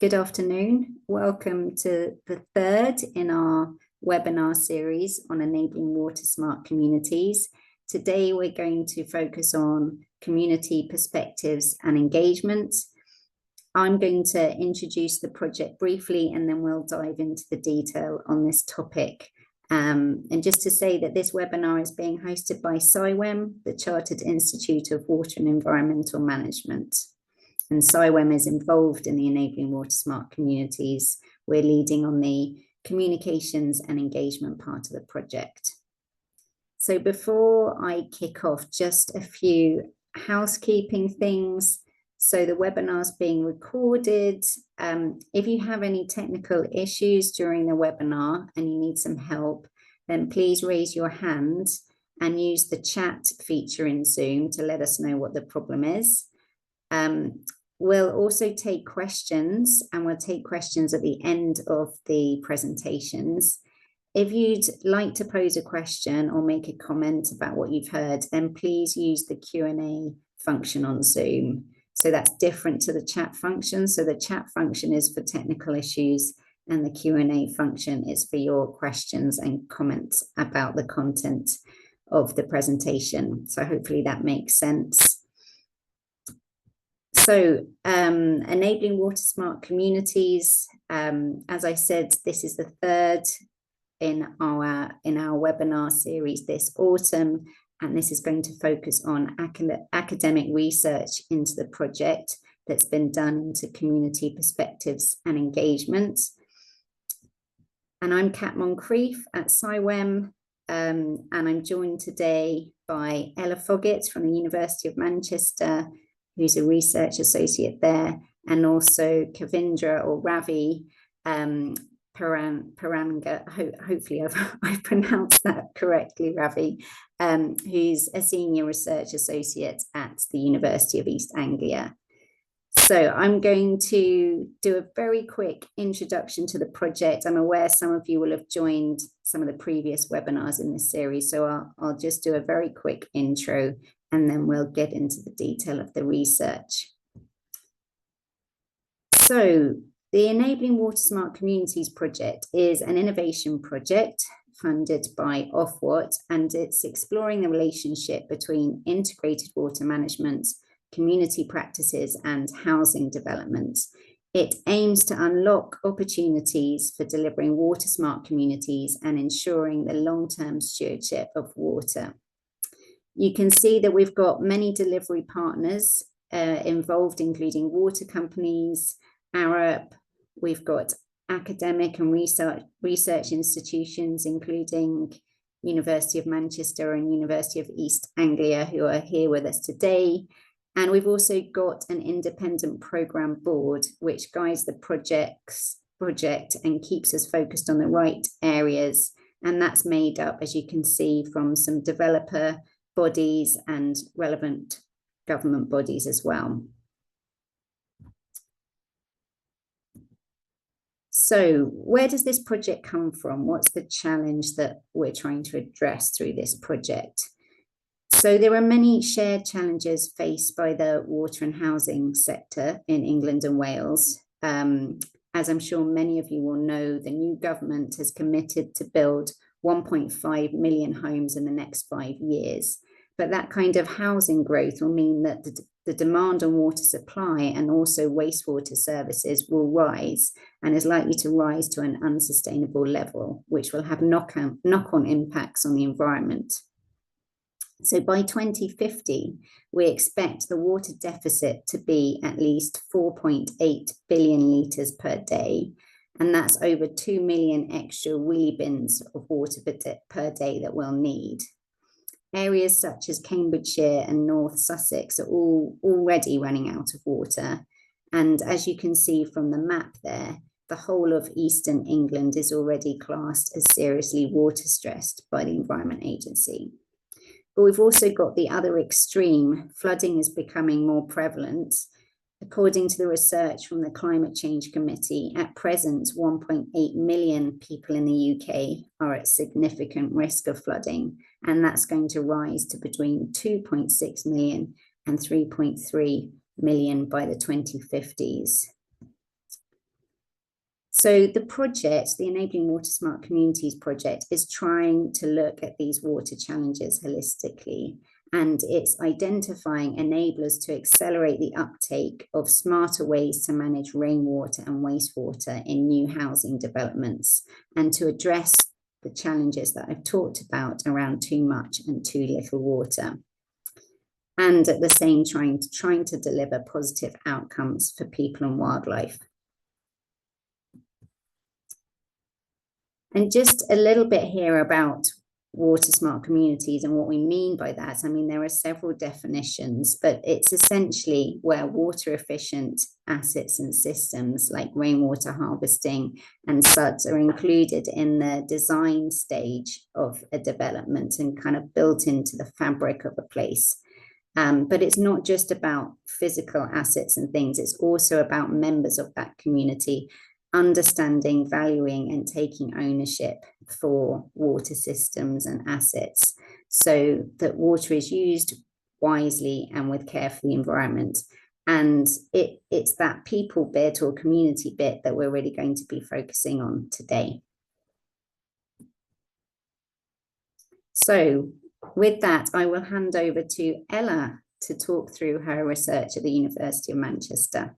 Good afternoon. Welcome to the third in our webinar series on enabling water smart communities. Today, we're going to focus on community perspectives and engagement. I'm going to introduce the project briefly, and then we'll dive into the detail on this topic. And just to say that this webinar is being hosted by CIWEM, the Chartered Institute of Water and Environmental Management. And CIWEM is involved in the Enabling Water Smart Communities. We're leading on the communications and engagement part of the project. So before I kick off, just a few housekeeping things. So the webinar is being recorded. If you have any technical issues during the webinar and you need some help, then please raise your hand and use the chat feature in Zoom to let us know what the problem is. We'll also take questions, and we'll take questions at the end of the presentations. If you'd like to pose a question or make a comment about what you've heard, then please use the Q&A function on Zoom. So that's different to the chat function. So the chat function is for technical issues, and the Q&A function is for your questions and comments about the content of the presentation. So hopefully that makes sense. So enabling water smart communities, as I said, this is the third in our webinar series this autumn, and this is going to focus on academic research into the project that's been done into community perspectives and engagement. And I'm Kat Moncrief at CIWEM, and I'm joined today by Ella Foggitt from the University of Manchester, who's a research associate there, and also Kavindra or Ravi Paranage, hopefully I've pronounced that correctly, Ravi, who's a senior research associate at the University of East Anglia. So I'm going to do a very quick introduction to the project. I'm aware some of you will have joined some of the previous webinars in this series, so I'll just do a very quick intro, and then we'll get into the detail of the research. So the Enabling Water Smart Communities project is an innovation project funded by Ofwat, and it's exploring the relationship between integrated water management, community practices, and housing development. It aims to unlock opportunities for delivering water smart communities and ensuring the long-term stewardship of water. You can see that we've got many delivery partners involved, including water companies, ARUP. We've got academic and research institutions, including University of Manchester and University of East Anglia, who are here with us today. And we've also got an independent program board, which guides the project and keeps us focused on the right areas. And that's made up, as you can see, from some developer bodies and relevant government bodies as well. So where does this project come from? What's the challenge that we're trying to address through this project? So there are many shared challenges faced by the water and housing sector in England and Wales. As I'm sure many of you will know, the new government has committed to build 1.5 million homes in the next 5 years. But that kind of housing growth will mean that the demand on water supply and also wastewater services will rise, and is likely to rise to an unsustainable level, which will have knock-on impacts on the environment. So by 2050, we expect the water deficit to be at least 4.8 billion litres per day. And that's over 2 million extra wheelie bins of water per day that we'll need. Areas such as Cambridgeshire and North Sussex are already running out of water. And as you can see from the map there, the whole of Eastern England is already classed as seriously water stressed by the Environment Agency. But we've also got the other extreme. Flooding is becoming more prevalent. According to the research from the Climate Change Committee, at present, 1.8 million people in the UK are at significant risk of flooding, and that's going to rise to between 2.6 million and 3.3 million by the 2050s. So the project, the Enabling Water Smart Communities project, is trying to look at these water challenges holistically, and it's identifying enablers to accelerate the uptake of smarter ways to manage rainwater and wastewater in new housing developments, and to address the challenges that I've talked about around too much and too little water. And at the same time, trying to deliver positive outcomes for people and wildlife. And just a little bit here about water smart communities and what we mean by that. I mean, there are several definitions, but it's essentially where water efficient assets and systems like rainwater harvesting and such are included in the design stage of a development and kind of built into the fabric of a place. But it's not just about physical assets and things, it's also about members of that community understanding, valuing, and taking ownership for water systems and assets, so that water is used wisely and with care for the environment. And it's that people bit or community bit that we're really going to be focusing on today. So with that, I will hand over to Ella to talk through her research at the University of Manchester.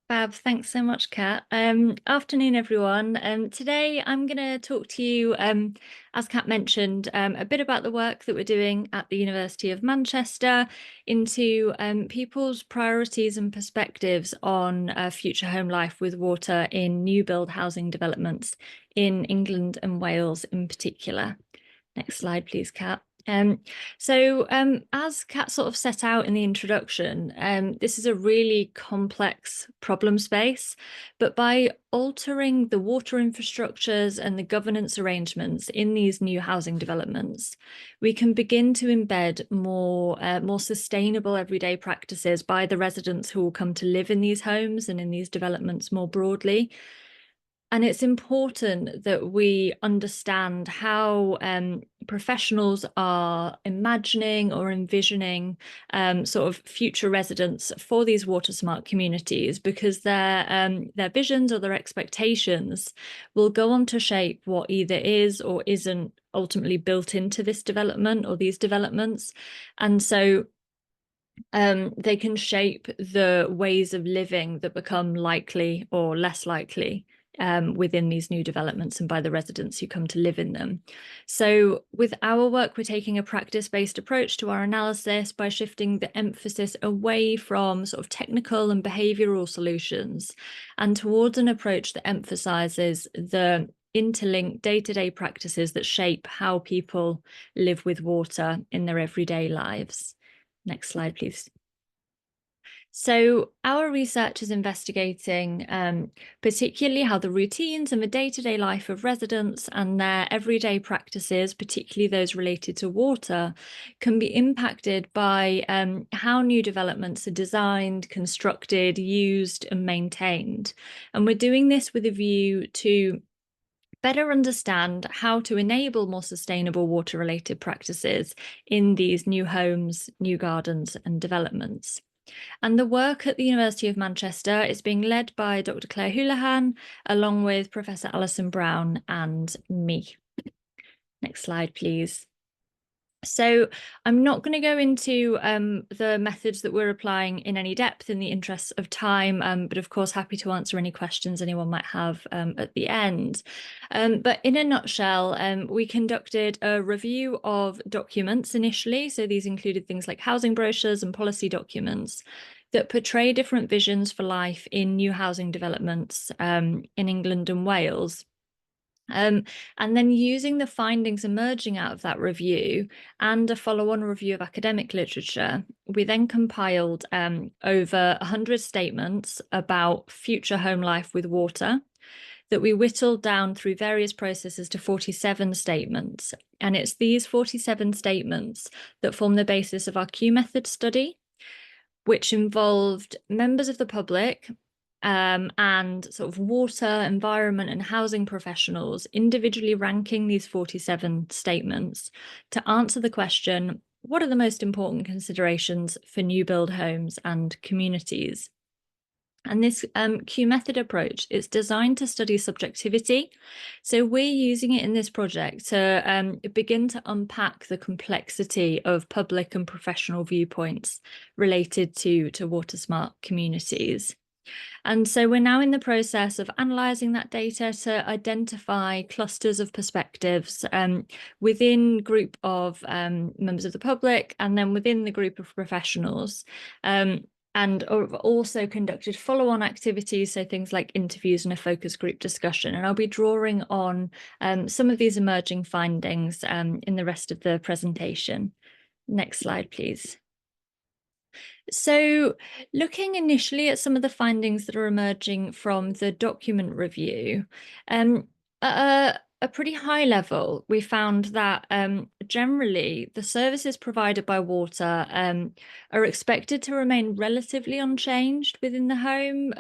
Fab, thanks so much, Kat. Afternoon, everyone. Today I'm going to talk to you, as Kat mentioned, a bit about the work that we're doing at the University of Manchester into people's priorities and perspectives on future home life with water in new build housing developments in England and Wales in particular. Next slide, please, Kat. As Kat sort of set out in the introduction, this is a really complex problem space, but by altering the water infrastructures and the governance arrangements in these new housing developments, we can begin to embed more sustainable everyday practices by the residents who will come to live in these homes and in these developments more broadly. And it's important that we understand how professionals are imagining or envisioning sort of future residents for these water smart communities, because their visions or their expectations will go on to shape what either is or isn't ultimately built into this development or these developments. And so they can shape the ways of living that become likely or less likely within these new developments and by the residents who come to live in them. So with our work, we're taking a practice-based approach to our analysis by shifting the emphasis away from sort of technical and behavioural solutions and towards an approach that emphasises the interlinked day-to-day practices that shape how people live with water in their everyday lives. Next slide, please. So our research is investigating particularly how the routines and the day-to-day life of residents and their everyday practices, particularly those related to water, can be impacted by how new developments are designed, constructed, used and maintained. And we're doing this with a view to better understand how to enable more sustainable water-related practices in these new homes, new gardens and developments. And the work at the University of Manchester is being led by Dr. Claire Houlihan, along with Professor Alison Brown and me. Next slide, please. So I'm not going to go into the methods that we're applying in any depth in the interests of time, but of course happy to answer any questions anyone might have at the end. But in a nutshell, we conducted a review of documents initially. So these included things like housing brochures and policy documents that portray different visions for life in new housing developments in England and Wales. And then using the findings emerging out of that review and a follow-on review of academic literature, we then compiled over 100 statements about future home life with water that we whittled down through various processes to 47 statements. And it's these 47 statements that form the basis of our Q method study, which involved members of the public, and sort of water, environment and housing professionals individually ranking these 47 statements to answer the question, what are the most important considerations for new build homes and communities? And this Q method approach is designed to study subjectivity. So we're using it in this project to begin to unpack the complexity of public and professional viewpoints related to water smart communities. And so we're now in the process of analysing that data to identify clusters of perspectives within group of members of the public, and then within the group of professionals. And have also conducted follow-on activities, so things like interviews and a focus group discussion. And I'll be drawing on some of these emerging findings in the rest of the presentation. Next slide, please. So looking initially at some of the findings that are emerging from the document review, at a pretty high level, we found that generally the services provided by water are expected to remain relatively unchanged within the home.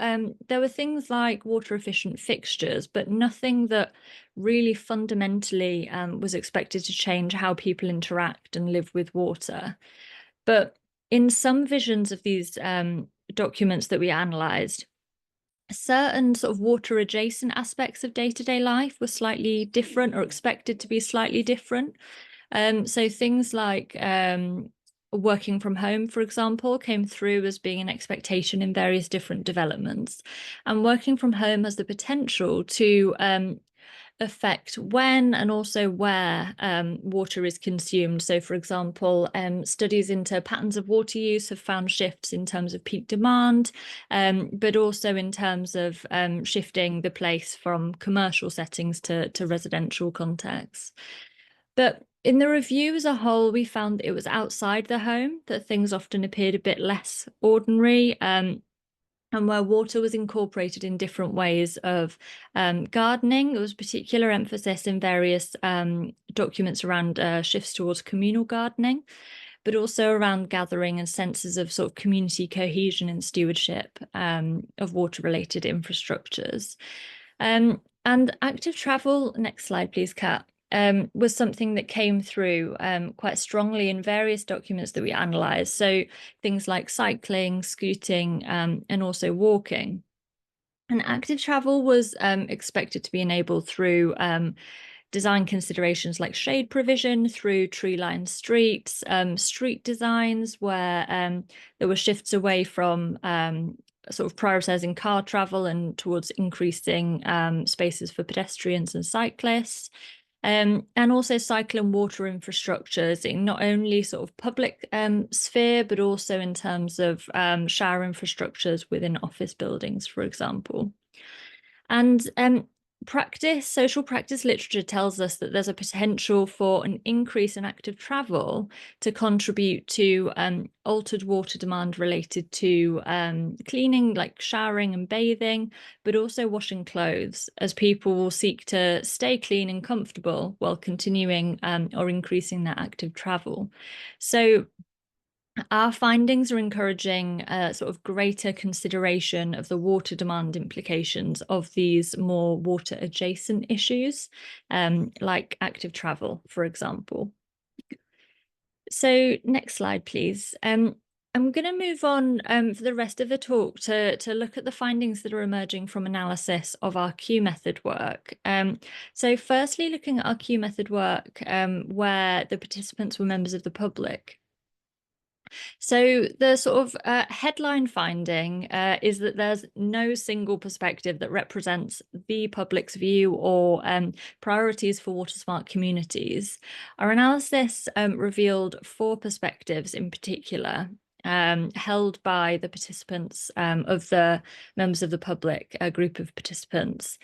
There were things like water efficient fixtures, but nothing that really fundamentally was expected to change how people interact and live with water. But in some visions of these documents that we analysed, certain sort of water adjacent aspects of day-to-day life were slightly different or expected to be slightly different. So things like working from home, for example, came through as being an expectation in various different developments. And working from home has the potential to affect when and also where water is consumed. So, for example, studies into patterns of water use have found shifts in terms of peak demand, but also in terms of shifting the place from commercial settings to residential contexts. But in the review as a whole, we found that it was outside the home that things often appeared a bit less ordinary, and where water was incorporated in different ways of gardening. There was particular emphasis in various documents around shifts towards communal gardening, but also around gathering and senses of sort of community cohesion and stewardship of water-related infrastructures. And active travel, next slide please, Kat, was something that came through quite strongly in various documents that we analysed. So things like cycling, scooting, and also walking. And active travel was expected to be enabled through design considerations like shade provision, through tree-lined streets, street designs where there were shifts away from sort of prioritising car travel and towards increasing spaces for pedestrians and cyclists. And also cycle and water infrastructures in not only sort of public sphere, but also in terms of shower infrastructures within office buildings, for example. And social practice literature tells us that there's a potential for an increase in active travel to contribute to altered water demand related to cleaning, like showering and bathing, but also washing clothes, as people will seek to stay clean and comfortable while continuing or increasing their active travel. So our findings are encouraging sort of greater consideration of the water demand implications of these more water adjacent issues, like active travel, for example. So next slide, please. I'm going to move on for the rest of the talk to look at the findings that are emerging from analysis of our Q method work. So firstly, looking at our Q method work where the participants were members of the public. So the sort of headline finding is that there's no single perspective that represents the public's view or priorities for water smart communities. Our analysis revealed 4 perspectives in particular, held by the participants of the members of the public, a group of participants.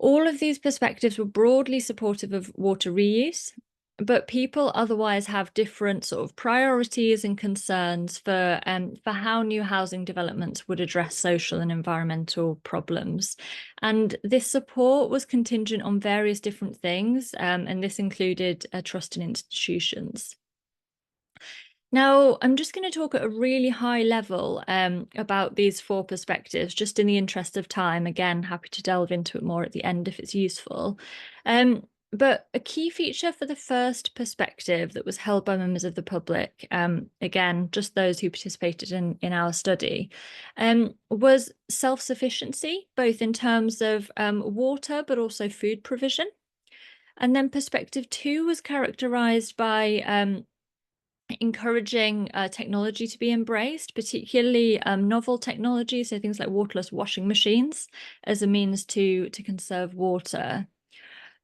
All of these perspectives were broadly supportive of water reuse, but people otherwise have different sort of priorities and concerns for how new housing developments would address social and environmental problems. And this support was contingent on various different things, and this included trust in institutions. Now, I'm just going to talk at a really high level about these 4 perspectives, just in the interest of time. Again, happy to delve into it more at the end if it's useful. But a key feature for the first perspective that was held by members of the public, again, just those who participated in our study, was self-sufficiency, both in terms of water, but also food provision. And then perspective 2 was characterized by encouraging technology to be embraced, particularly novel technology, so things like waterless washing machines as a means to conserve water.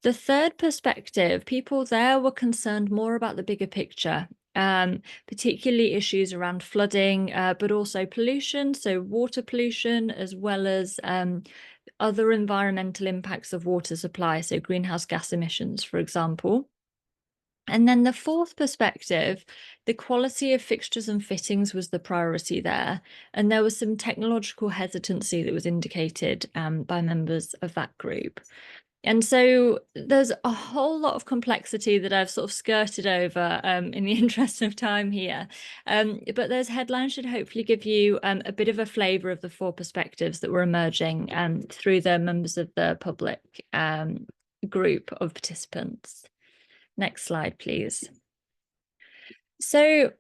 The third perspective, people there were concerned more about the bigger picture, particularly issues around flooding, but also pollution, so water pollution, as well as other environmental impacts of water supply, so greenhouse gas emissions, for example. And then the fourth perspective, the quality of fixtures and fittings was the priority there. And there was some technological hesitancy that was indicated by members of that group. And so there's a whole lot of complexity that I've sort of skirted over in the interest of time here. But those headlines should hopefully give you a bit of a flavour of the four perspectives that were emerging through the members of the public group of participants. Next slide, please. So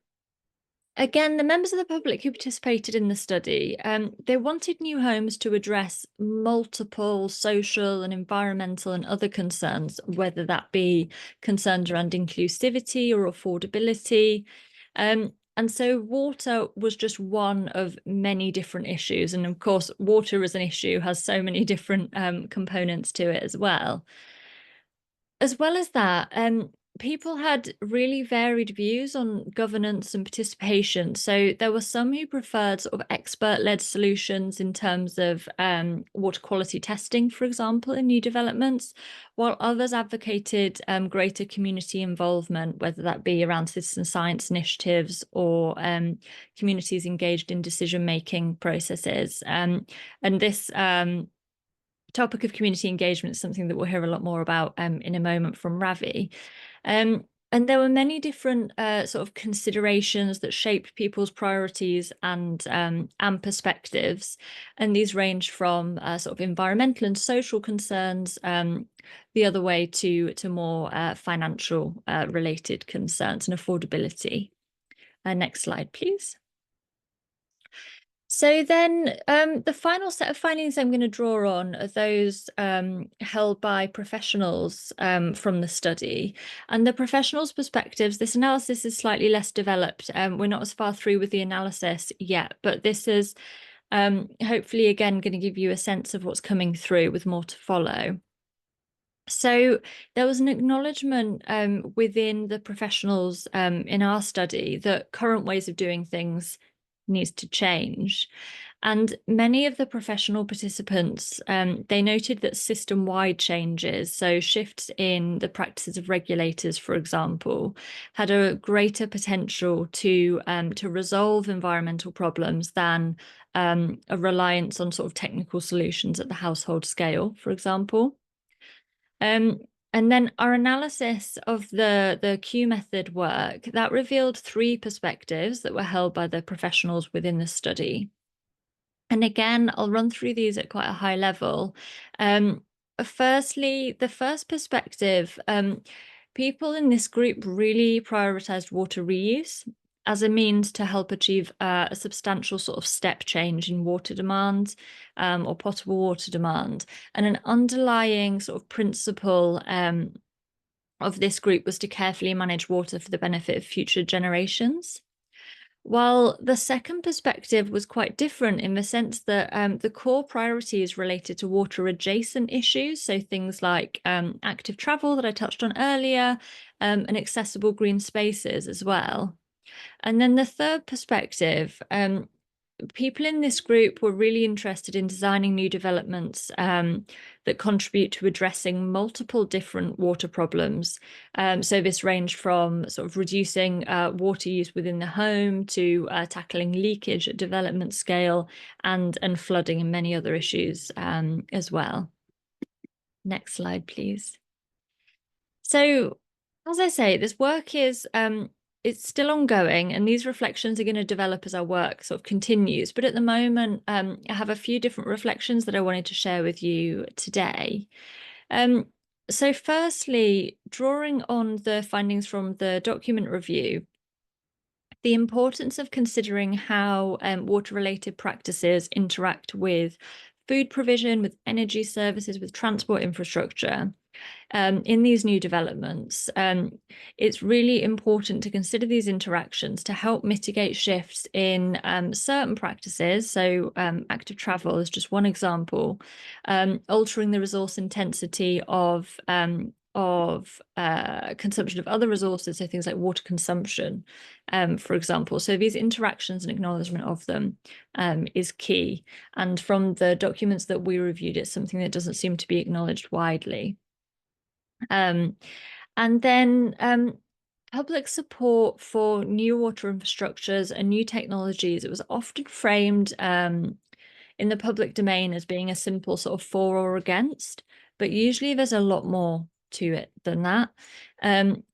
again, the members of the public who participated in the study, they wanted new homes to address multiple social and environmental and other concerns, whether that be concerns around inclusivity or affordability. And so water was just one of many different issues. And of course, water as an issue has so many different components to it as well. As well as that, people had really varied views on governance and participation. So there were some who preferred sort of expert-led solutions in terms of water quality testing, for example, in new developments, while others advocated greater community involvement, whether that be around citizen science initiatives or communities engaged in decision-making processes. And this topic of community engagement is something that we'll hear a lot more about in a moment from Ravi. And there were many different sort of considerations that shaped people's priorities and perspectives. And these range from sort of environmental and social concerns the other way to more financial related concerns and affordability. Next slide, please. So then the final set of findings I'm going to draw on are those held by professionals from the study. And the professionals' perspectives, this analysis is slightly less developed. We're not as far through with the analysis yet, but this is hopefully, again, going to give you a sense of what's coming through with more to follow. So there was an acknowledgement within the professionals in our study that current ways of doing things needs to change. And many of the professional participants, they noted that system-wide changes, so shifts in the practices of regulators, for example, had a greater potential to resolve environmental problems than a reliance on sort of technical solutions at the household scale, for example. And then our analysis of the Q method work, that revealed three perspectives that were held by the professionals within the study. And again, I'll run through these at quite a high level. Firstly, the first perspective, people in this group really prioritized water reuse as a means to help achieve a substantial sort of step change in water demand or potable water demand. And an underlying sort of principle of this group was to carefully manage water for the benefit of future generations. While the second perspective was quite different in the sense that the core priority is related to water adjacent issues, so things like active travel that I touched on earlier, and accessible green spaces as well. And then the third perspective, people in this group were really interested in designing new developments that contribute to addressing multiple different water problems. So this ranged from sort of reducing water use within the home to tackling leakage at development scale and flooding and many other issues as well. Next slide, please. So, as I say, this work is it's still ongoing, and these reflections are going to develop as our work sort of continues. But at the moment, I have a few different reflections that I wanted to share with you today. So firstly, drawing on the findings from the document review, the importance of considering how water-related practices interact with food provision, with energy services, with transport infrastructure. In these new developments, it's really important to consider these interactions to help mitigate shifts in certain practices. So active travel is just one example, altering the resource intensity of consumption of other resources, so things like water consumption, for example. So these interactions and acknowledgement of them is key. And from the documents that we reviewed, it's something that doesn't seem to be acknowledged widely. And then public support for new water infrastructures and new technologies, it was often framed in the public domain as being a simple sort of for or against, but usually there's a lot more to it than that.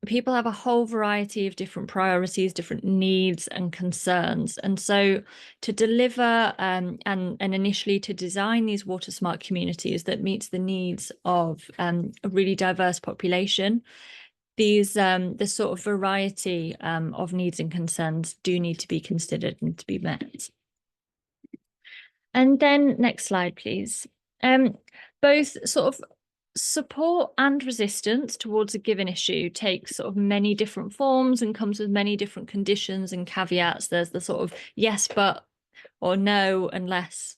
People have a whole variety of different priorities, different needs and concerns. And so to deliver and initially to design these water smart communities that meets the needs of a really diverse population, these this sort of variety of needs and concerns do need to be considered and to be met. And then next slide, please. Both sort of support and resistance towards a given issue takes sort of many different forms and comes with many different conditions and caveats. There's the sort of yes, but, or no, unless.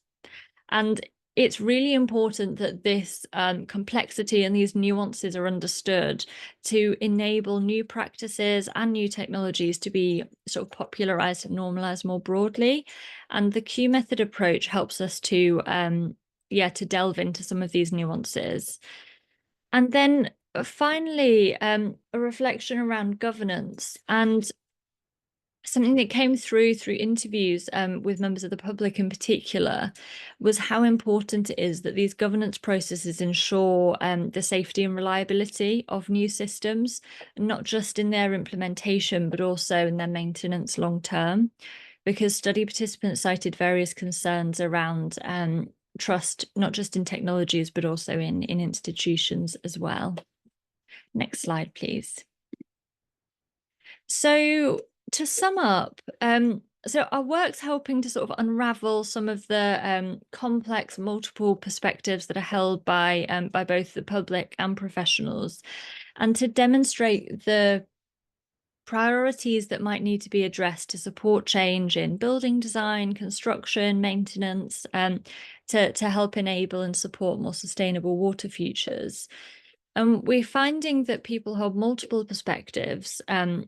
And it's really important that this complexity and these nuances are understood to enable new practices and new technologies to be sort of popularized and normalized more broadly. And the Q method approach helps us to delve into some of these nuances. And then finally, a reflection around governance, and something that came through interviews with members of the public in particular was how important it is that these governance processes ensure the safety and reliability of new systems, not just in their implementation, but also in their maintenance long term, because study participants cited various concerns around trust, not just in technologies, but also in institutions as well. Next slide, please. So to sum up, so our work's helping to sort of unravel some of the complex, multiple perspectives that are held by both the public and professionals, and to demonstrate the priorities that might need to be addressed to support change in building design, construction, maintenance, to help enable and support more sustainable water futures. We're finding that people hold multiple perspectives on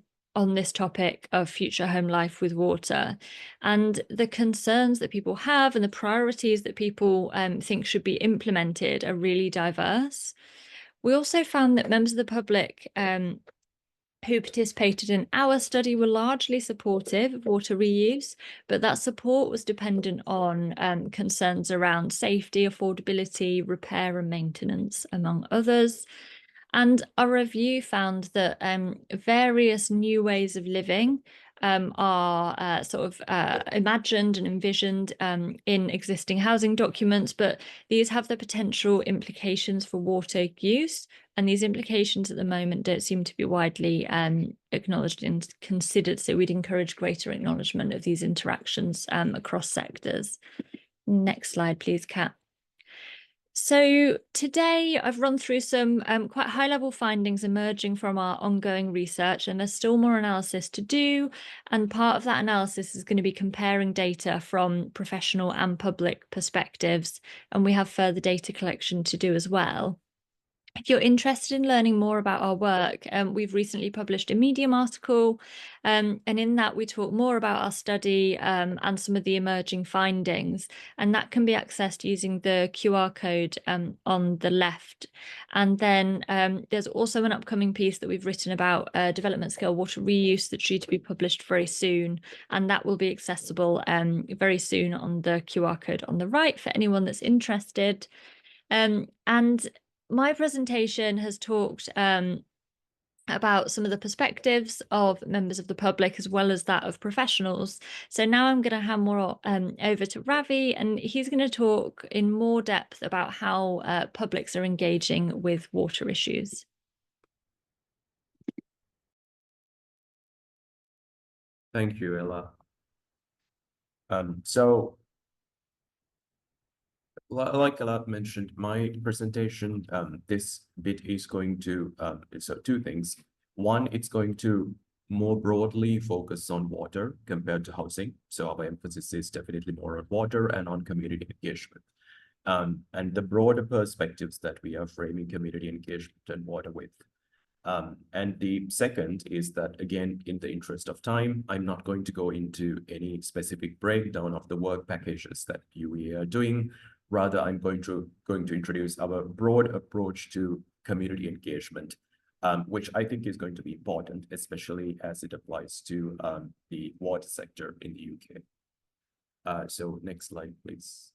this topic of future home life with water, and the concerns that people have and the priorities that people think should be implemented are really diverse. We also found that members of the public who participated in our study were largely supportive of water reuse, but that support was dependent on concerns around safety, affordability, repair and maintenance, among others. And our review found that various new ways of living are sort of imagined and envisioned in existing housing documents, but these have the potential implications for water use. And these implications at the moment don't seem to be widely acknowledged and considered. So we'd encourage greater acknowledgement of these interactions across sectors. Next slide, please, Kat. So today I've run through some quite high-level findings emerging from our ongoing research, and there's still more analysis to do. And part of that analysis is going to be comparing data from professional and public perspectives, and we have further data collection to do as well. If you're interested in learning more about our work, we've recently published a Medium article, and in that we talk more about our study and some of the emerging findings, and that can be accessed using the QR code on the left. And then there's also an upcoming piece that we've written about development scale water reuse that's due to be published very soon, and that will be accessible very soon on the QR code on the right for anyone that's interested. And my presentation has talked about some of the perspectives of members of the public as well as that of professionals. So now I'm going to hand more over to Ravi, and he's going to talk in more depth about how publics are engaging with water issues. Thank you, Ella. So, like Ella mentioned, my presentation, this bit is going to, so two things. One, it's going to more broadly focus on water compared to housing. So our emphasis is definitely more on water and on community engagement. And the broader perspectives that we are framing community engagement and water with. And the second is that, again, in the interest of time, I'm not going to go into any specific breakdown of the work packages that we are doing. Rather, I'm going to introduce our broad approach to community engagement, which I think is going to be important, especially as it applies to the water sector in the UK. So next slide, please.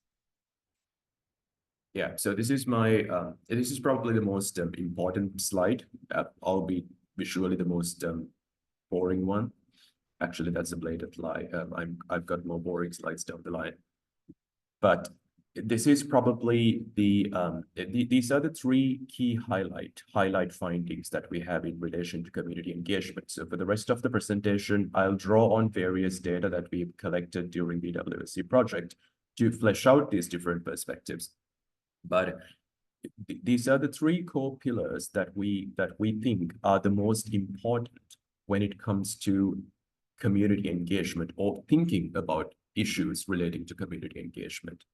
Yeah, so this is my, this is probably the most important slide, albeit visually the most boring one. Actually, that's a blatant lie. I've got more boring slides down the line. But this is probably these are the three key highlight findings that we have in relation to community engagement. So for the rest of the presentation, I'll draw on various data that we've collected during the EWSC project to flesh out these different perspectives. But these are the three core pillars that we think are the most important when it comes to community engagement or thinking about issues relating to community engagement.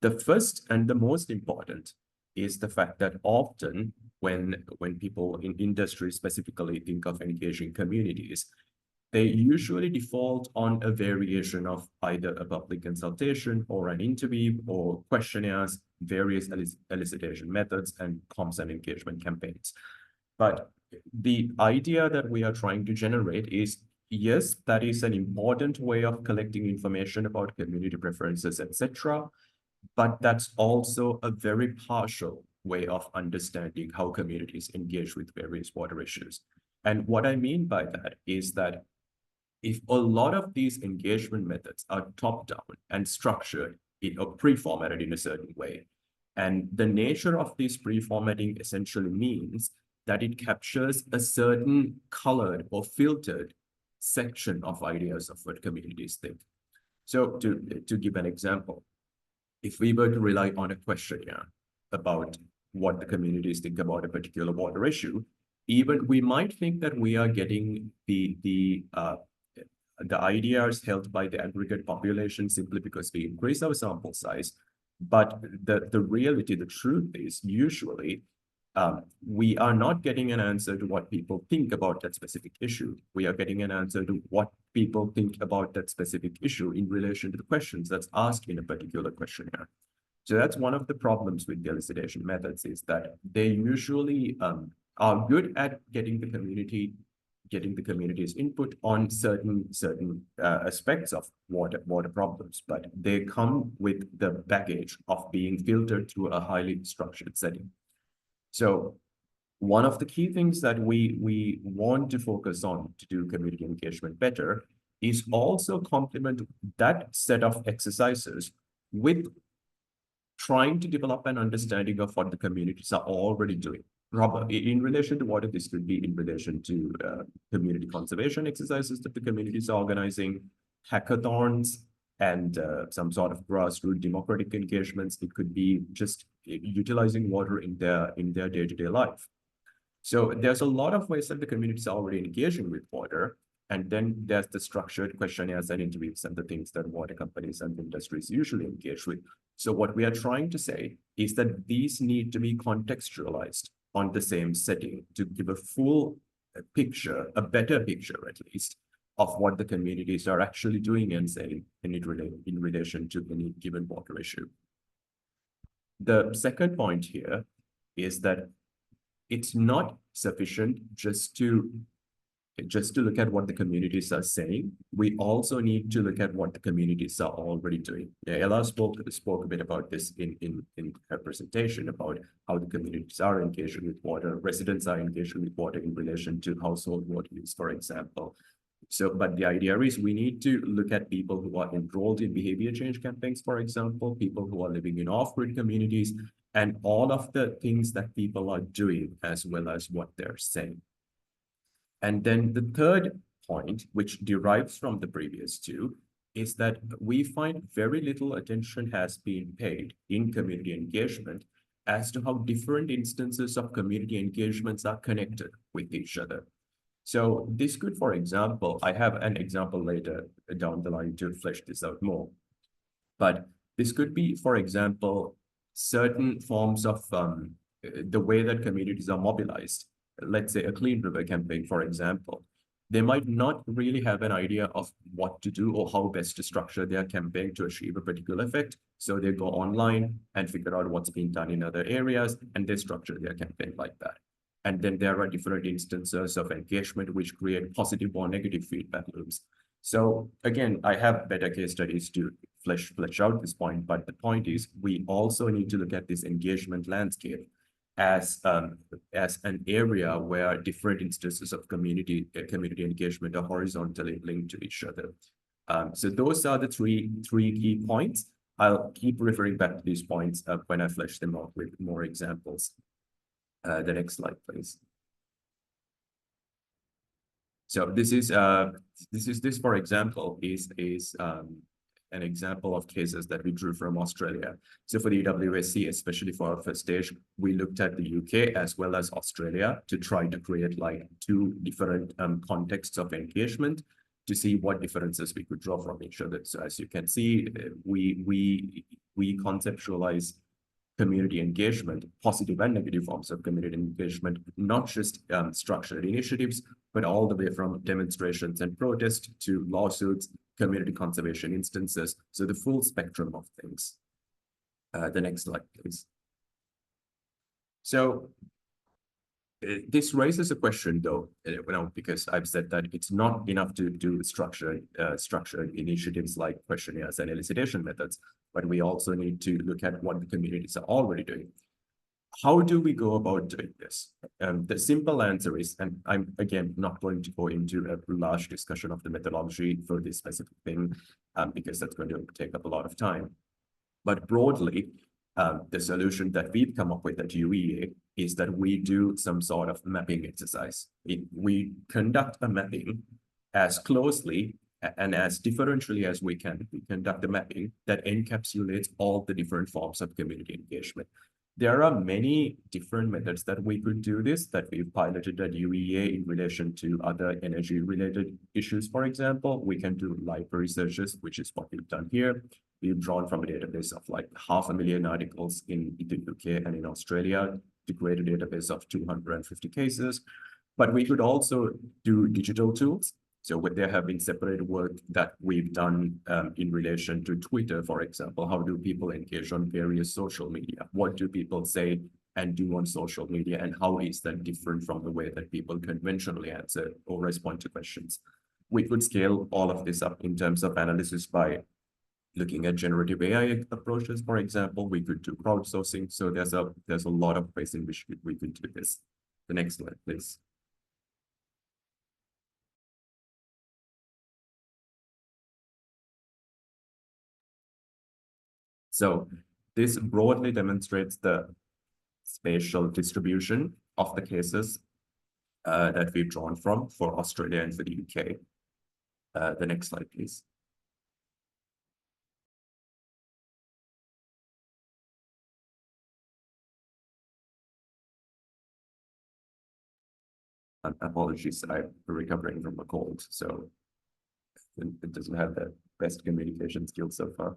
The first and the most important is the fact that often when people in industry specifically think of engaging communities, they usually default on a variation of either a public consultation or an interview or questionnaires, various elicitation methods, and comms and engagement campaigns. But the idea that we are trying to generate is, yes, that is an important way of collecting information about community preferences, etc. But that's also a very partial way of understanding how communities engage with various water issues. And what I mean by that is that if a lot of these engagement methods are top-down and structured or pre-formatted in a certain way, and the nature of this pre-formatting essentially means that it captures a certain colored or filtered section of ideas of what communities think. So to give an example, if we were to rely on a questionnaire about what the communities think about a particular water issue, even we might think that we are getting the ideas held by the aggregate population simply because we increase our sample size. But the reality, the truth is usually we are not getting an answer to what people think about that specific issue. We are getting an answer to what people think about that specific issue in relation to the questions that's asked in a particular questionnaire. So that's one of the problems with the elicitation methods, is that they usually are good at getting the community's input on certain aspects of water problems, but they come with the baggage of being filtered through a highly structured setting. So one of the key things that we want to focus on to do community engagement better is also complement that set of exercises with trying to develop an understanding of what the communities are already doing. In relation to water, this could be in relation to community conservation exercises that the communities are organizing, hackathons, and some sort of grassroots democratic engagements. It could be just utilizing water in their day-to-day life. So there's a lot of ways that the communities are already engaging with water. And then there's the structured questionnaires and interviews and the things that water companies and industries usually engage with. So what we are trying to say is that these need to be contextualized on the same setting to give a full picture, a better picture at least, of what the communities are actually doing and saying in relation to any given water issue. The second point here is that it's not sufficient just to look at what the communities are saying. We also need to look at what the communities are already doing. Yeah, Ella spoke a bit about this in joint representation about how the communities are engaged with water, residents are engaged with water in relation to household water use, for example. So, but the idea is we need to look at people who are enrolled in behavior change campaigns, for example, people who are living in off-grid communities, and all of the things that people are doing as well as what they're saying. And then the third point, which derives from the previous two, is that we find very little attention has been paid in community engagement as to how different instances of community engagements are connected with each other. So this could, for example, I have an example later down the line to flesh this out more. But this could be, for example, certain forms of the way that communities are mobilized. Let's say a Clean River campaign, for example. They might not really have an idea of what to do or how best to structure their campaign to achieve a particular effect. So they go online and figure out what's being done in other areas, and they structure their campaign like that. And then there are different instances of engagement which create positive or negative feedback loops. So again, I have better case studies to flesh out this point, but the point is we also need to look at this engagement landscape as an area where different instances of community engagement are horizontally linked to each other. So those are the three key points. I'll keep referring back to these points when I flesh them out with more examples. The next slide, please. So this, for example, is an example of cases that we drew from Australia. So for the EWSC, especially for our first stage, we looked at the UK as well as Australia to try to create like two different contexts of engagement to see what differences we could draw from each other. So as you can see, we conceptualize community engagement, positive and negative forms of community engagement, not just structured initiatives, but all the way from demonstrations and protests to lawsuits, community conservation instances. So the full spectrum of things. The next slide, please. So this raises a question, though, because I've said that it's not enough to do structured initiatives like questionnaires and elicitation methods, but we also need to look at what the communities are already doing. How do we go about doing this? The simple answer is, and I'm again not going to go into a large discussion of the methodology for this specific thing, because that's going to take up a lot of time. But broadly, the solution that we've come up with at UEA is that we do some sort of mapping exercise. We conduct a mapping as closely and as differentially as we can. We conduct a mapping that encapsulates all the different forms of community engagement. There are many different methods that we could do this, that we've piloted at UEA in relation to other energy-related issues. For example, we can do library searches, which is what we've done here. We've drawn from a database of like 500,000 articles in the UK and in Australia to create a database of 250 cases. But we could also do digital tools. So there have been separate work that we've done in relation to Twitter, for example. How do people engage on various social media? What do people say and do on social media? And how is that different from the way that people conventionally answer or respond to questions? We could scale all of this up in terms of analysis by looking at generative AI approaches, for example. We could do crowdsourcing. So there's a lot of ways in which we could do this. The next slide, please. So this broadly demonstrates the spatial distribution of the cases that we've drawn from for Australia and for the UK. The next slide, please. Apologies, I'm recovering from a cold, so it doesn't have the best communication skills so far.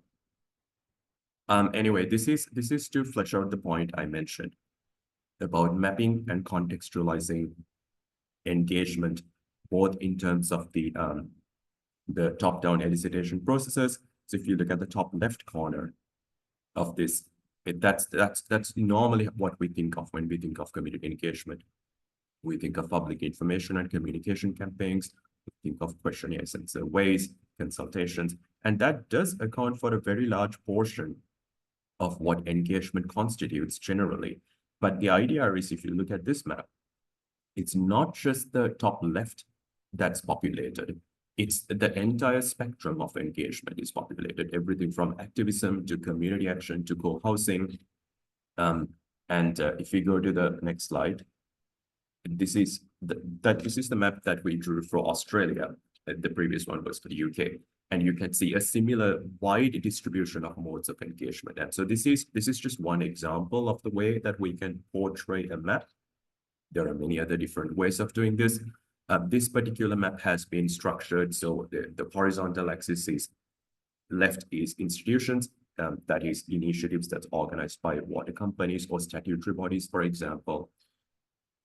Anyway, this is to flesh out the point I mentioned about mapping and contextualizing engagement, both in terms of the top-down elicitation processes. So if you look at the top left corner of this, that's normally what we think of when we think of community engagement. We think of public information and communication campaigns. We think of questionnaires and surveys, consultations, and that does account for a very large portion of what engagement constitutes generally. But the idea is, if you look at this map, it's not just the top left that's populated. It's the entire spectrum of engagement is populated, everything from activism to community action to co-housing. If you go to the next slide, this is the map that we drew for Australia. The previous one was for the UK. And you can see a similar wide distribution of modes of engagement. And so this is just one example of the way that we can portray a map. There are many other different ways of doing this. This particular map has been structured so the horizontal axis is left is institutions, that is initiatives that's organized by water companies or statutory bodies, for example.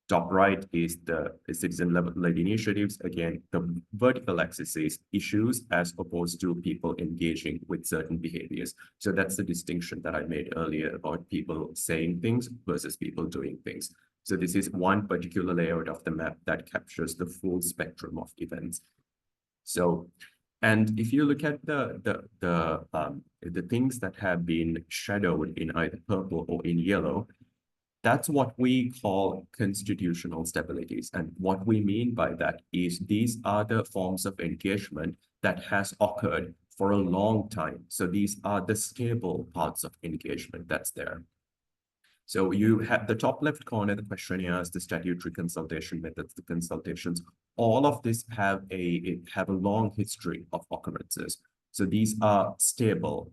Top right is the citizen-led initiatives. Again, the vertical axis is issues as opposed to people engaging with certain behaviors. So that's the distinction that I made earlier about people saying things versus people doing things. So this is one particular layout of the map that captures the full spectrum of events. So, and if you look at the things that have been shadowed in either purple or in yellow, that's what we call constitutional stabilities. And what we mean by that is these are the forms of engagement that has occurred for a long time. So these are the stable parts of engagement that's there. So you have the top left corner, the questionnaires, the statutory consultation methods, the consultations, all of this have a long history of occurrences. So these are stable.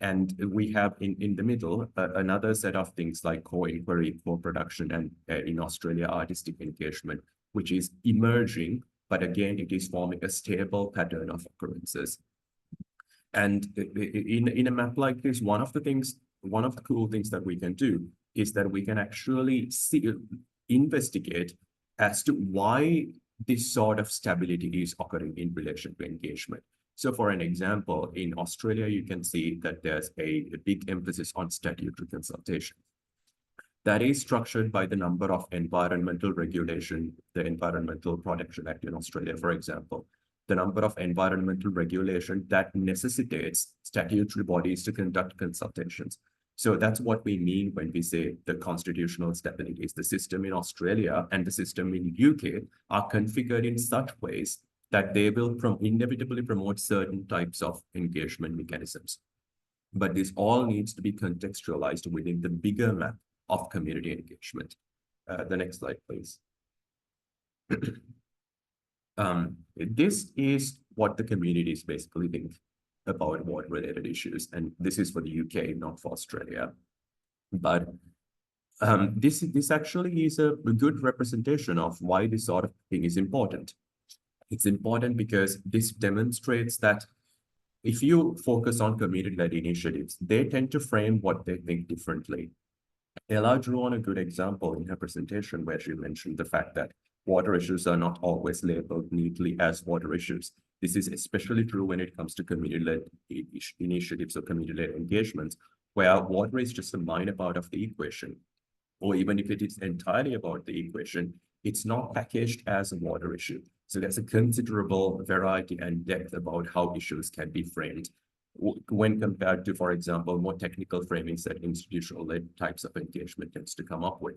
And we have in the middle another set of things like co-inquiry, co-production, and in Australia, artistic engagement, which is emerging, but again, it is forming a stable pattern of occurrences. And in a map like this, one of the cool things that we can do is that we can actually investigate as to why this sort of stability is occurring in relation to engagement. So for an example, in Australia, you can see that there's a big emphasis on statutory consultation. That is structured by the number of environmental regulation, the Environmental Protection Act in Australia, for example, the number of environmental regulation that necessitates statutory bodies to conduct consultations. So that's what we mean when we say the constitutional stabilities. The system in Australia and the system in UK are configured in such ways that they will inevitably promote certain types of engagement mechanisms. But this all needs to be contextualized within the bigger map of community engagement. The next slide, please. This is what the communities basically think about water-related issues. And this is for the UK, not for Australia. But this actually is a good representation of why this sort of thing is important. It's important because this demonstrates that if you focus on community-led initiatives, they tend to frame what they think differently. Ella drew on a good example in her presentation where she mentioned the fact that water issues are not always labeled neatly as water issues. This is especially true when it comes to community-led initiatives or community-led engagements, where water is just a minor part of the equation. Or even if it is entirely about the equation, it's not packaged as a water issue. So there's a considerable variety and depth about how issues can be framed when compared to, for example, more technical framings that institutional-led types of engagement tends to come up with.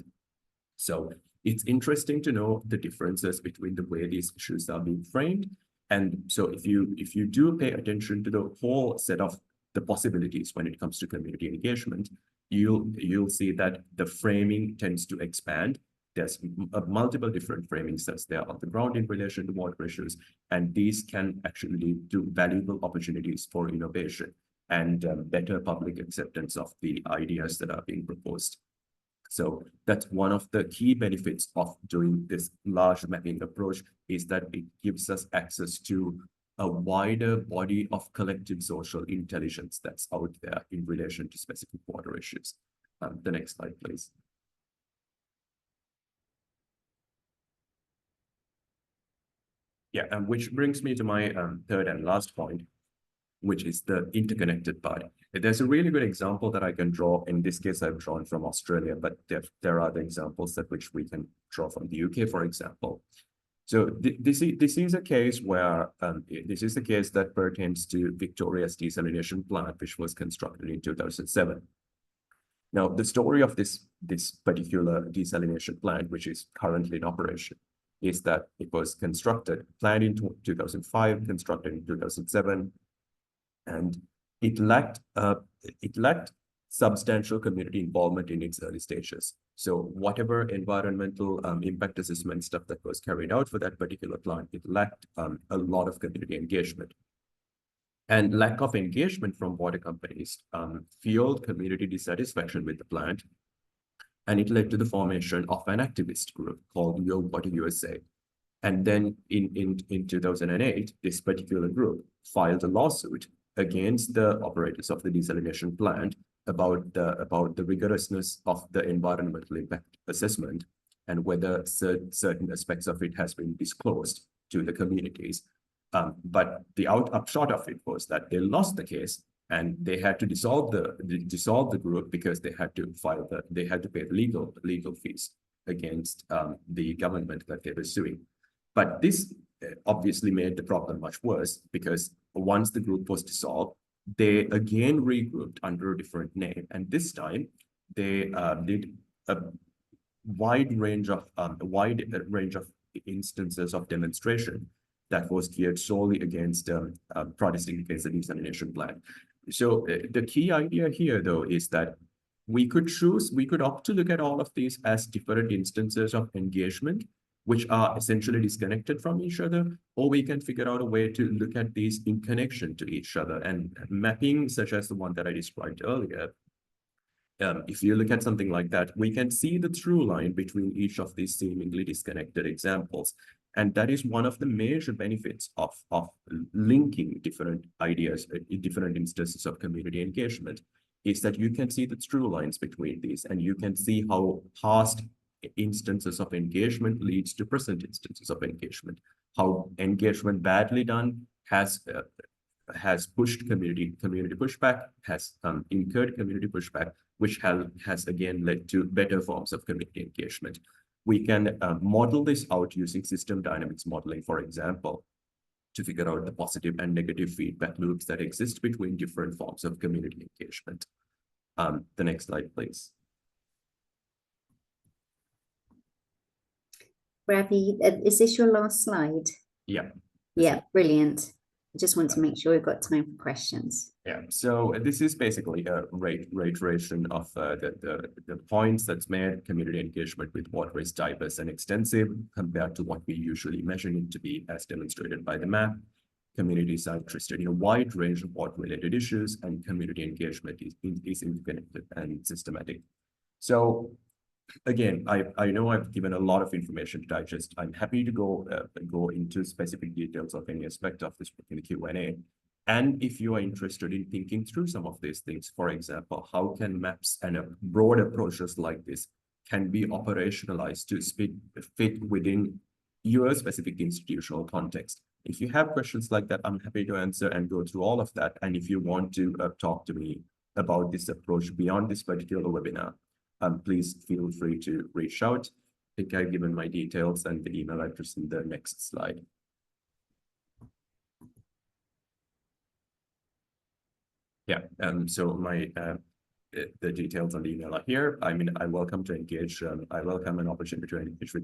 So it's interesting to know the differences between the way these issues are being framed. And so if you do pay attention to the whole set of the possibilities when it comes to community engagement, you'll see that the framing tends to expand. There's multiple different framings that's there on the ground in relation to water issues, and these can actually lead to valuable opportunities for innovation and better public acceptance of the ideas that are being proposed. So that's one of the key benefits of doing this large mapping approach, is that it gives us access to a wider body of collective social intelligence that's out there in relation to specific water issues. The next slide, please. Yeah, and which brings me to my third and last point, which is the interconnected part. There's a really good example that I can draw. In this case, I've drawn from Australia, but there are other examples that which we can draw from the UK, for example. So this is a case where this is the case that pertains to Victoria's desalination plant, which was constructed in 2007. Now, the story of this particular desalination plant, which is currently in operation, is that it was planned in 2005, constructed in 2007, and it lacked substantial community involvement in its early stages. So whatever environmental impact assessment stuff that was carried out for that particular plant, it lacked a lot of community engagement. And lack of engagement from water companies fueled community dissatisfaction with the plant, and it led to the formation of an activist group called Your Water USA. And then in 2008, this particular group filed a lawsuit against the operators of the desalination plant about the rigorousness of the environmental impact assessment and whether certain aspects of it has been disclosed to the communities. But the upshot of it was that they lost the case, and they had to dissolve the group because they had to pay the legal fees against the government that they were suing. But this obviously made the problem much worse, because once the group was dissolved, they again regrouped under a different name, and this time they did a wide range of instances of demonstration that was geared solely against protesting against the desalination plant. So the key idea here, though, is that we could opt to look at all of these as different instances of engagement, which are essentially disconnected from each other, or we can figure out a way to look at these in connection to each other. And mapping, such as the one that I described earlier, if you look at something like that, we can see the through line between each of these seemingly disconnected examples. And that is one of the major benefits of linking different ideas, different instances of community engagement, is that you can see the through lines between these, and you can see how past instances of engagement leads to present instances of engagement, how engagement badly done has pushed community pushback, has incurred community pushback, which has again led to better forms of community engagement. We can model this out using system dynamics modeling, for example, to figure out the positive and negative feedback loops that exist between different forms of community engagement. The next slide, please. Ravi, is this your last slide? Yeah. Yeah, brilliant. I just want to make sure we've got time for questions. Yeah, so this is basically a reiteration of the points that's made. Community engagement with water is diverse and extensive compared to what we usually measure it to be, as demonstrated by the map. Communities are interested in a wide range of water-related issues, and community engagement is interconnected and systematic. So again, I know I've given a lot of information to digest. I'm happy to go into specific details of any aspect of this in the Q&A. And if you are interested in thinking through some of these things, for example, how can maps and broad approaches like this can be operationalized to fit within your specific institutional context? If you have questions like that, I'm happy to answer and go through all of that. And if you want to talk to me about this approach beyond this particular webinar, please feel free to reach out. I think I've given my details and the email address in the next slide. Yeah, so my the details on the email are here. I mean, I welcome to engage. I welcome an opportunity to engage with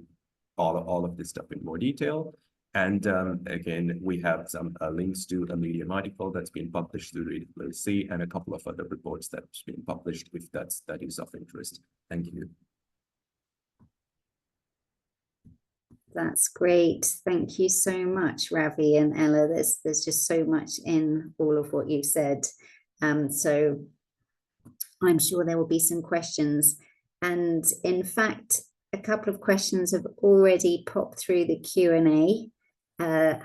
all of this stuff in more detail. And again, we have some links to a Medium article that's been published through EWSC and a couple of other reports that's been published, if that is of interest. Thank you. That's great. Thank you so much, Ravi and Ella. There's just so much in all of what you've said. So I'm sure there will be some questions. And in fact, a couple of questions have already popped through the Q&A.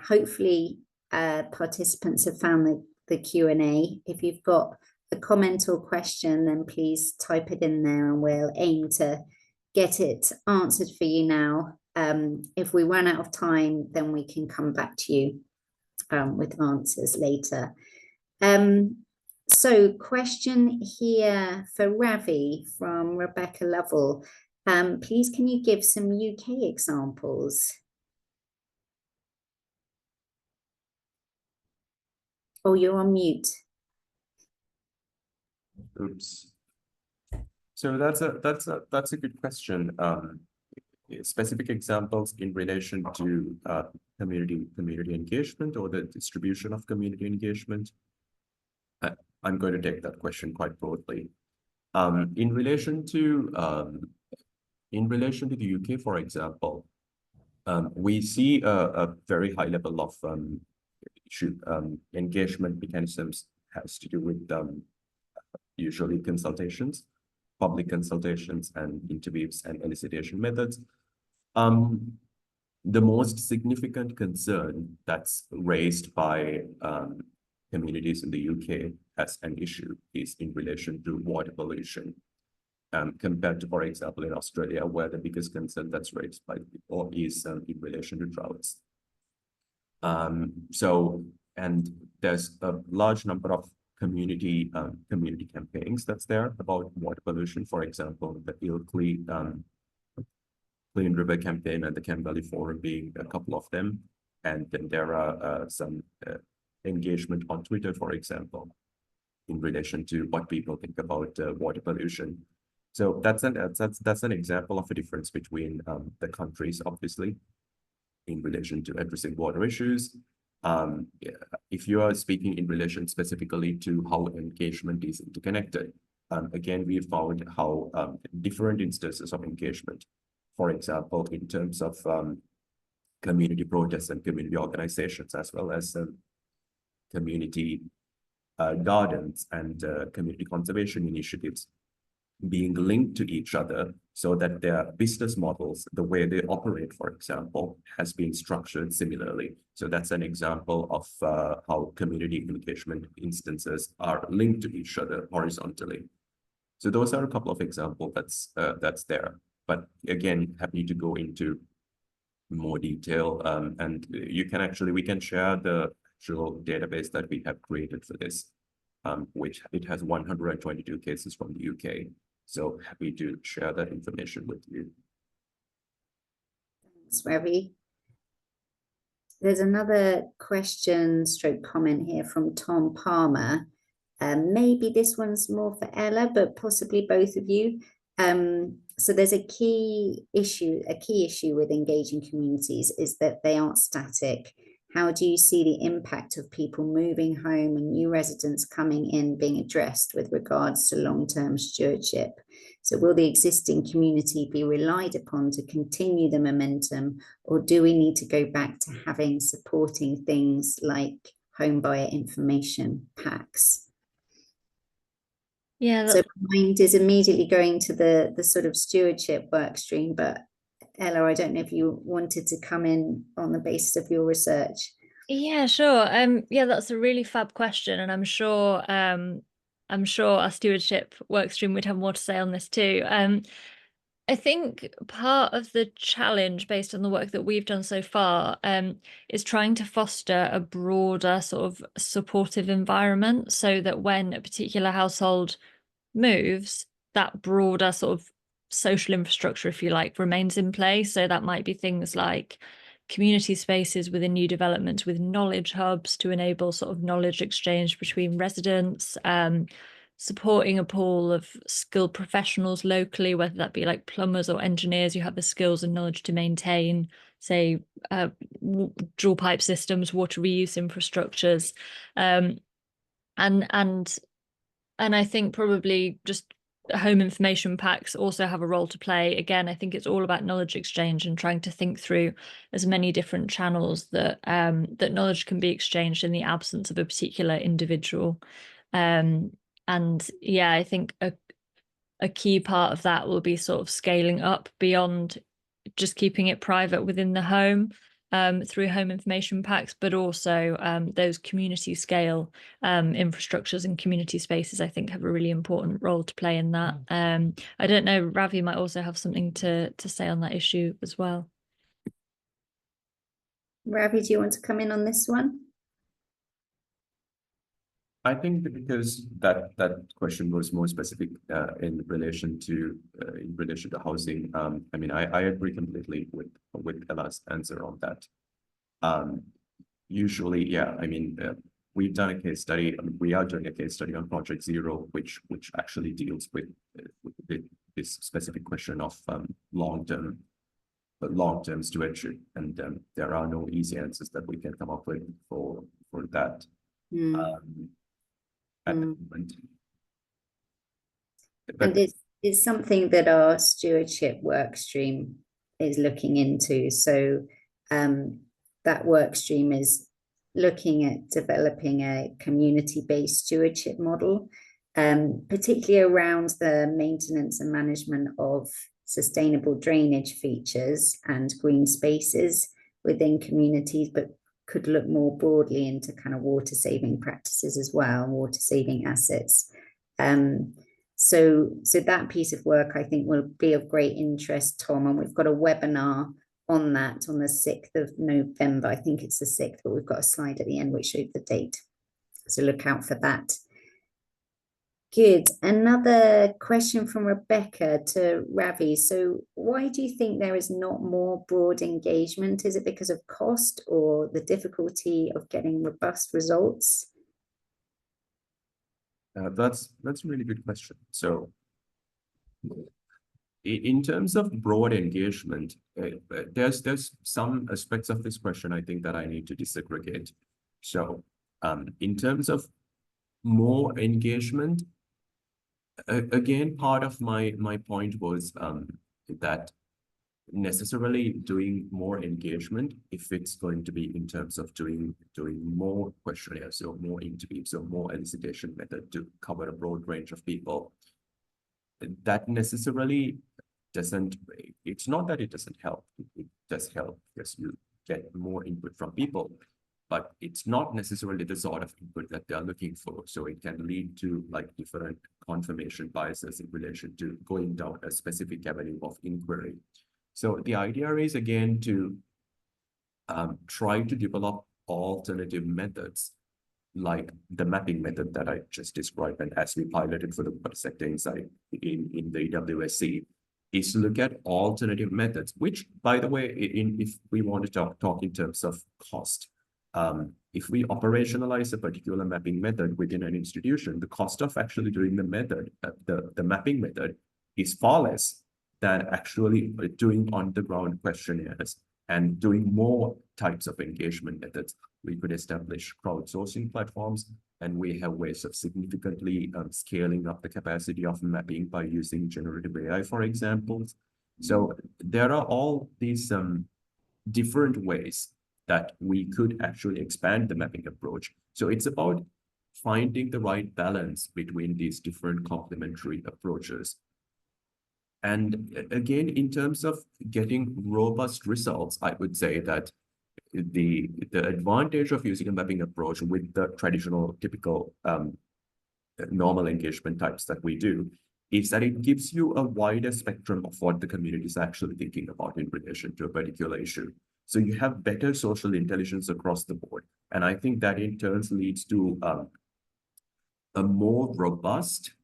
Hopefully, participants have found the Q&A. If you've got a comment or question, then please type it in there and we'll aim to get it answered for you now. If we run out of time, then we can come back to you with answers later. So question here for Ravi from Rebecca Lovell. Please, can you give some UK examples? Oh, you're on mute. Oops. So that's a good question. Specific examples in relation to community engagement or the distribution of community engagement. I'm going to take that question quite broadly. In relation to the UK, for example, we see a very high level of engagement mechanisms has to do with usually consultations, public consultations, and interviews and elicitation methods. The most significant concern that's raised by communities in the UK as an issue is in relation to water pollution, compared to, for example, in Australia, where the biggest concern that's raised by or is in relation to droughts. And there's a large number of community campaigns that's there about water pollution. For example, the Clean River campaign and the Cam Valley Forum being a couple of them. And then there are some engagement on Twitter, for example, in relation to what people think about water pollution. So that's an example of a difference between the countries, obviously, in relation to addressing water issues. If you are speaking in relation specifically to how engagement is interconnected, again, we found how different instances of engagement, for example, in terms of community protests and community organizations, as well as community gardens and community conservation initiatives being linked to each other so that their business models, the way they operate, for example, has been structured similarly. So that's an example of how community engagement instances are linked to each other horizontally. So those are a couple of examples that's there. But again, happy to go into more detail. And we can share the actual database that we have created for this, which it has 122 cases from the UK. So happy to share that information with you. Thanks, Ravi. There's another question / comment here from Tom Palmer. Maybe this one's more for Ella, but possibly both of you. So there's a key issue with engaging communities is that they aren't static. How do you see the impact of people moving home and new residents coming in being addressed with regards to long-term stewardship? So will the existing community be relied upon to continue the momentum, or do we need to go back to having supporting things like home buyer information packs? Yeah. So my mind is immediately going to the sort of stewardship work stream, but Ella, I don't know if you wanted to come in on the basis of your research. Yeah, sure. Yeah, that's a really fab question, and I'm sure our stewardship workstream would have more to say on this too. I think part of the challenge, based on the work that we've done so far, is trying to foster a broader sort of supportive environment, so that when a particular household moves, that broader sort of social infrastructure, if you like, remains in place. So that might be things like community spaces within new developments with knowledge hubs to enable sort of knowledge exchange between residents, supporting a pool of skilled professionals locally, whether that be like plumbers or engineers who have the skills and knowledge to maintain, say, dual pipe systems, water reuse infrastructures, and I think probably just home information packs also have a role to play. Again, I think it's all about knowledge exchange and trying to think through as many different channels that that knowledge can be exchanged in the absence of a particular individual. And yeah, I think a key part of that will be sort of scaling up beyond just keeping it private within the home, through home information packs, but also those community scale infrastructures and community spaces, I think, have a really important role to play in that. I don't know, Ravi might also have something to say on that issue as well. Ravi, do you want to come in on this one? I think because that question was more specific in relation to housing. I mean, I agree completely with Ella's answer on that. Usually, yeah, I mean, we've done a case study. I mean, we are doing a case study on Project Zero, which actually deals with this specific question of long-term stewardship, and there are no easy answers that we can come up with for that at the moment. But and it's something that our stewardship work stream is looking into. So that work stream is looking at developing a community-based stewardship model, particularly around the maintenance and management of sustainable drainage features and green spaces within communities, but could look more broadly into kind of water saving practices as well, water saving assets. So that piece of work, I think, will be of great interest, Tom, and we've got a webinar on that on the 6th of November. I think it's the 6th, but we've got a slide at the end which shows the date. So look out for that. Good. Another question from Rebecca to Ravi. So why do you think there is not more broad engagement? Is it because of cost or the difficulty of getting robust results? That's a really good question. So in terms of broad engagement, there's some aspects of this question I think that I need to disaggregate. So in terms of more engagement, again, part of my point was that necessarily doing more engagement, if it's going to be in terms of doing more questionnaires or more interviews or more elicitation method to cover a broad range of people, that necessarily doesn't, it's not that it doesn't help. It does help because you get more input from people, but it's not necessarily the sort of input that they're looking for. So it can lead to like different confirmation biases in relation to going down a specific avenue of inquiry. So the idea is, again, to try to develop alternative methods like the mapping method that I just described, and as we piloted for the water sector insight in the EWSC, is to look at alternative methods, which, by the way, if we want to talk in terms of cost, if we operationalize a particular mapping method within an institution, the cost of actually doing the method, the mapping method, is far less than actually doing on-the-ground questionnaires and doing more types of engagement methods. We could establish crowdsourcing platforms, and we have ways of significantly scaling up the capacity of mapping by using generative AI, for example. So there are all these different ways that we could actually expand the mapping approach. So it's about finding the right balance between these different complementary approaches. And again, in terms of getting robust results, I would say that the advantage of using a mapping approach with the traditional, typical normal engagement types that we do is that it gives you a wider spectrum of what the community is actually thinking about in relation to a particular issue. So you have better social intelligence across the board. And I think that in turn leads to a more robust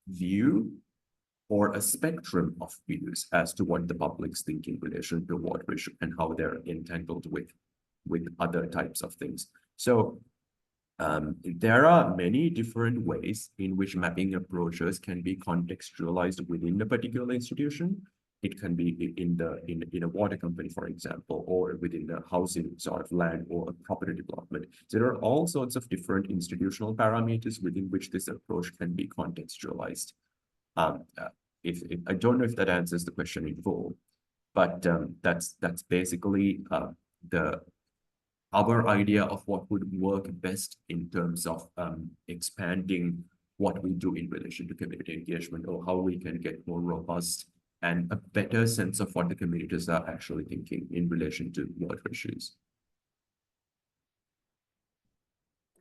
view or a spectrum of views as to what the public's think in relation to water issue and how they're entangled with other types of things. So there are many different ways in which mapping approaches can be contextualized within a particular institution. It can be in a water company, for example, or within the housing sort of land or a property development. So there are all sorts of different institutional parameters within which this approach can be contextualized. I don't know if that answers the question in full, but that's basically our idea of what would work best in terms of expanding what we do in relation to community engagement, or how we can get more robust and a better sense of what the communities are actually thinking in relation to water issues.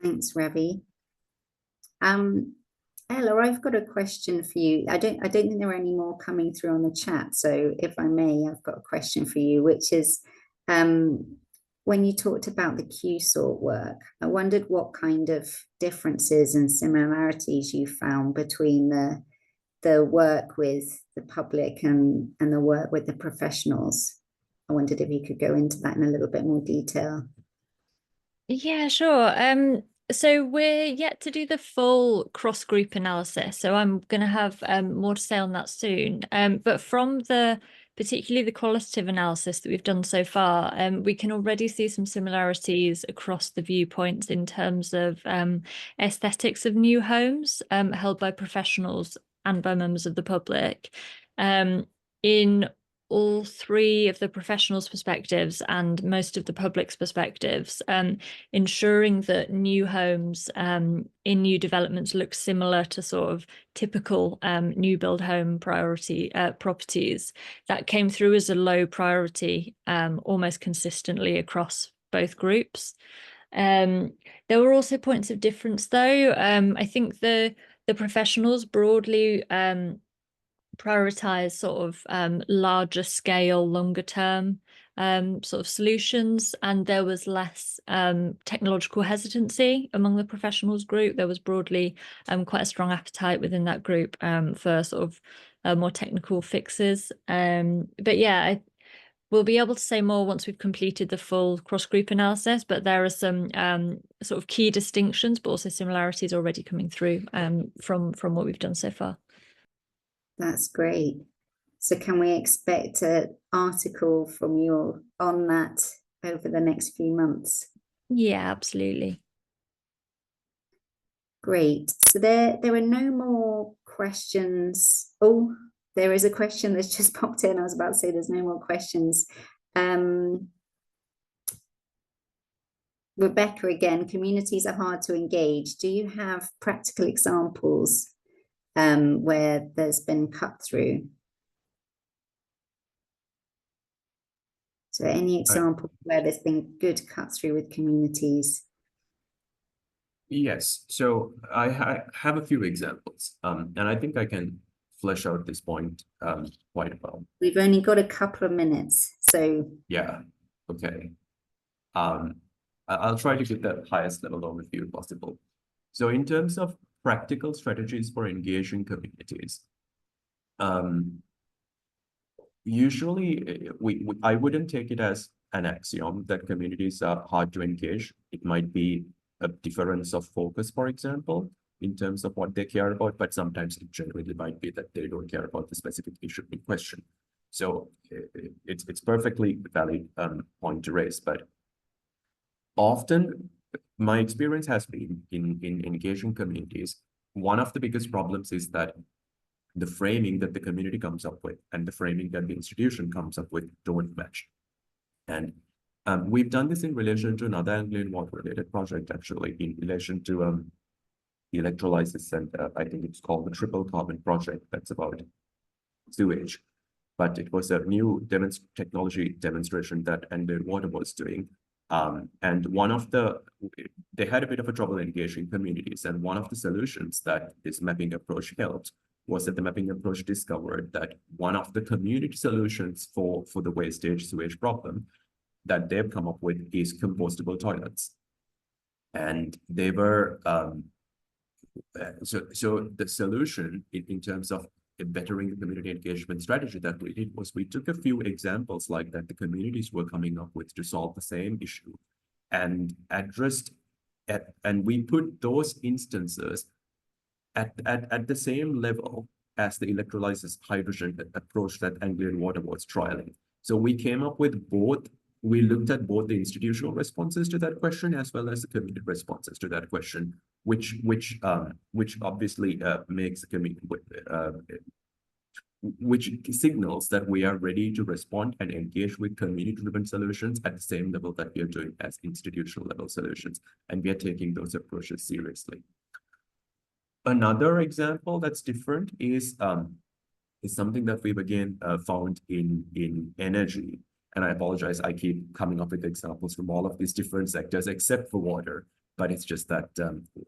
Thanks, Ravi. Ella, I've got a question for you. I don't think there are any more coming through on the chat. So if I may, I've got a question for you, which is when you talked about the QSort work, I wondered what kind of differences and similarities you found between the work with the public and the work with the professionals. I wondered if you could go into that in a little bit more detail. Yeah, sure. So we're yet to do the full cross-group analysis. So I'm going to have more to say on that soon. But from particularly the qualitative analysis that we've done so far, we can already see some similarities across the viewpoints in terms of aesthetics of new homes held by professionals and by members of the public. In all three of the professionals' perspectives and most of the public's perspectives, ensuring that new homes in new developments look similar to sort of typical new build home properties. That came through as a low priority almost consistently across both groups. There were also points of difference, though. I think the professionals broadly prioritize sort of larger scale, longer term sort of solutions, and there was less technological hesitancy among the professionals group. There was broadly quite a strong appetite within that group for sort of more technical fixes. But yeah, we'll be able to say more once we've completed the full cross-group analysis, but there are some sort of key distinctions, but also similarities already coming through from what we've done so far. That's great. So can we expect an article from you on that over the next few months? Yeah, absolutely. Great. So there are no more questions. Oh, there is a question that's just popped in. I was about to say there's no more questions. Rebecca again, communities are hard to engage. Do you have practical examples where there's been cut through? So any example where there's been good cut through with communities? Yes, so I have a few examples, and I think I can flesh out this point quite well. We've only got a couple of minutes, so yeah, okay. I'll try to get the highest level overview possible. So in terms of practical strategies for engaging communities, usually I wouldn't take it as an axiom that communities are hard to engage. It might be a difference of focus, for example, in terms of what they care about, but sometimes it generally might be that they don't care about the specific issue in question. So it's perfectly valid point to raise, but often my experience has been in engaging communities, one of the biggest problems is that the framing that the community comes up with and the framing that the institution comes up with don't match. And we've done this in relation to another Anglian water-related project, actually, in relation to electrolysis, and I think it's called the Triple Carbon Project. That's about sewage. But it was a new technology demonstration that Anglian Water was doing. And they had a bit of a trouble engaging communities. And one of the solutions that this mapping approach helped was that the mapping approach discovered that one of the community solutions for the wastage sewage problem that they've come up with is compostable toilets. And they were, so the solution in terms of bettering the community engagement strategy that we did was we took a few examples like that the communities were coming up with to solve the same issue and and we put those instances at the same level as the electrolysis hydrogen approach that Anglian Water was trialing. So we came up with we looked at both the institutional responses to that question as well as the community responses to that question, which obviously makes which signals that we are ready to respond and engage with community-driven solutions at the same level that we are doing as institutional level solutions, and we are taking those approaches seriously. Another example that's different is something that we've again found in energy. And I apologize, I keep coming up with examples from all of these different sectors except for water, but it's just that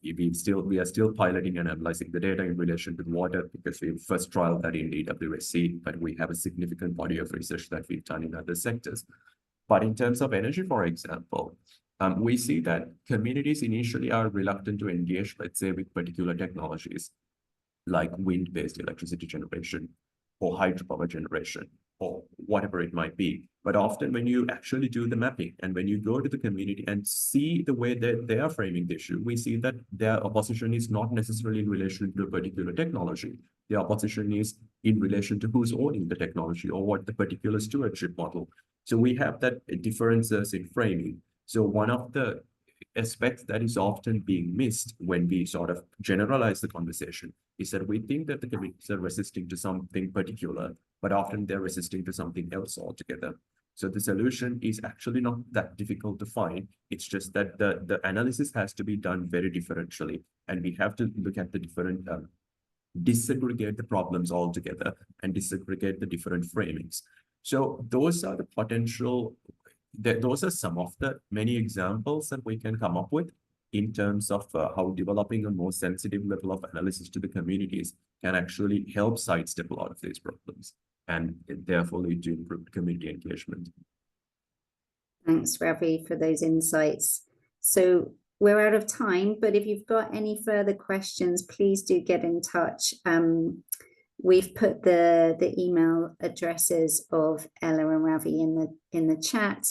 we are still piloting and analyzing the data in relation to water because we first trialed that in EWSC, but we have a significant body of research that we've done in other sectors. But in terms of energy, for example, we see that communities initially are reluctant to engage, let's say, with particular technologies like wind-based electricity generation or hydropower generation. or whatever it might be. But often when you actually do the mapping and when you go to the community and see the way that they are framing the issue, we see that their opposition is not necessarily in relation to a particular technology. The opposition is in relation to who's owning the technology or what the particular stewardship model. So we have that differences in framing. So one of the aspects that is often being missed when we sort of generalize the conversation is that we think that the communities are resisting to something particular, but often they're resisting to something else altogether. So the solution is actually not that difficult to find. It's just that the analysis has to be done very differentially, and we have to look at the different, disaggregate the problems altogether and disaggregate the different framings. So those are the potential, those are some of the many examples that we can come up with in terms of how developing a more sensitive level of analysis to the communities can actually help sidestep a lot of these problems and therefore lead to improved community engagement. Thanks, Ravi, for those insights. So we're out of time, but if you've got any further questions, please do get in touch. We've put the email addresses of Ella and Ravi in the chat.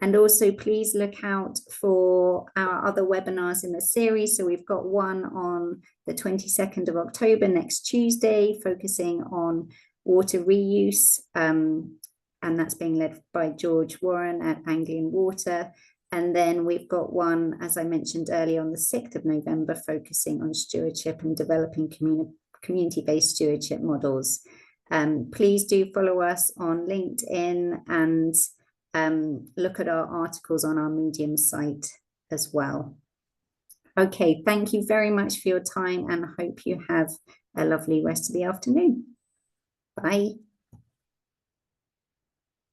And also please look out for our other webinars in the series. So we've got one on the 22nd of October, next Tuesday, focusing on water reuse. And that's being led by George Warren at Anglian Water. And then we've got one, as I mentioned earlier, on the 6th of November, focusing on stewardship and developing community-based stewardship models. Please do follow us on LinkedIn and look at our articles on our Medium site as well. Okay, thank you very much for your time and I hope you have a lovely rest of the afternoon. Bye.